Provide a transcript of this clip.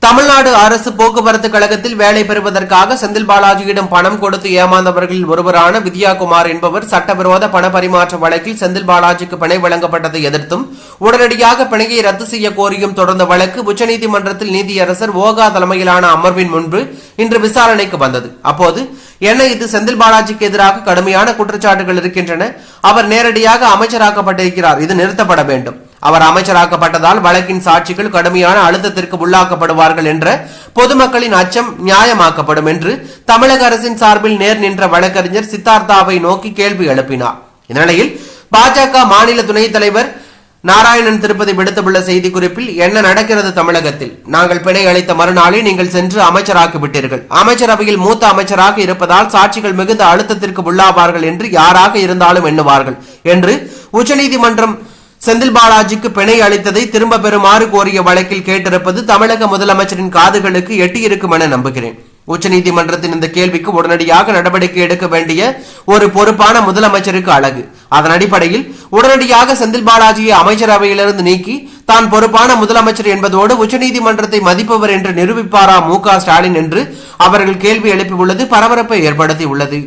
தமிழ்நாடு அரசு போக்குவரத்து கழகத்தில் வேலை பெறுவதற்காக செந்தில் பாலாஜியிடம் பணம் கொடுத்து ஏமாந்தவர்களில் ஒருவரான வித்யாகுமார் என்பவர் சட்டவிரோத பண பரிமாற்ற வழக்கில் செந்தில் பாலாஜிக்கு பிணை வழங்கப்பட்டதை எதிர்த்தும் உடனடியாக பிணையை ரத்து செய்ய கோரியும் தொடர்ந்த வழக்கு உச்சநீதிமன்றத்தில் நீதியரசர் ஓகா தலைமையிலான அமர்வின் முன்பு இன்று விசாரணைக்கு வந்தது. அப்போது என்ன இது செந்தில் பாலாஜிக்கு எதிராக கடுமையான குற்றச்சாட்டுகள் இருக்கின்றன. அவர் நேரடியாக அமைச்சராக்கப்பட்டிருக்கிறார். இது நிறுத்தப்பட வேண்டும். அவர் அமைச்சராக்கப்பட்டதால் வழக்கின் சாட்சிகள் கடுமையான அழுத்தத்திற்கு உள்ளாக்கப்படுவார்கள் என்ற பொதுமக்களின் அச்சம் நியாயமாக்கப்படும் என்று தமிழக அரசின் சார்பில் நேர் நின்ற வழக்கறிஞர் சித்தார்த்தாவை நோக்கி கேள்வி எழுப்பினார். இந்நிலையில் பாஜக மாநில துணைத் தலைவர் நாராயணன் திருப்பதி விடுத்துள்ள செய்திக்குறிப்பில் என்ன நடக்கிறது தமிழகத்தில்? நாங்கள் பிணை அளித்த மறுநாளே நீங்கள் சென்று அமைச்சராக்கிவிட்டீர்கள். அமைச்சரவையில் மூத்த அமைச்சராக இருப்பதால் சாட்சிகள் மிகுந்த அழுத்தத்திற்கு உள்ளாவார்கள் என்று யாராக இருந்தாலும் எண்ணுவார்கள் என்று உச்சநீதிமன்றம் செந்தில் பாலாஜிக்கு பிணை அளித்ததை திரும்ப பெறுமாறு கோரிய வழக்கில் கேட்டிருப்பது தமிழக முதலமைச்சரின் காதுகளுக்கு எட்டியிருக்கும் என நம்புகிறேன். உச்சநீதிமன்றத்தின் இந்த கேள்விக்கு உடனடியாக நடவடிக்கை எடுக்க வேண்டிய ஒரு பொறுப்பான முதலமைச்சருக்கு அழகு. அதன் அடிப்படையில் உடனடியாக செந்தில் பாலாஜியை அமைச்சரவையிலிருந்து நீக்கி தான் பொறுப்பான முதலமைச்சர் என்பதோடு உச்சநீதிமன்றத்தை மதிப்பவர் என்று நிரூபிப்பாரா மு க ஸ்டாலின் என்று அவர்கள் கேள்வி எழுப்பியுள்ளது பரபரப்பை ஏற்படுத்தியுள்ளது.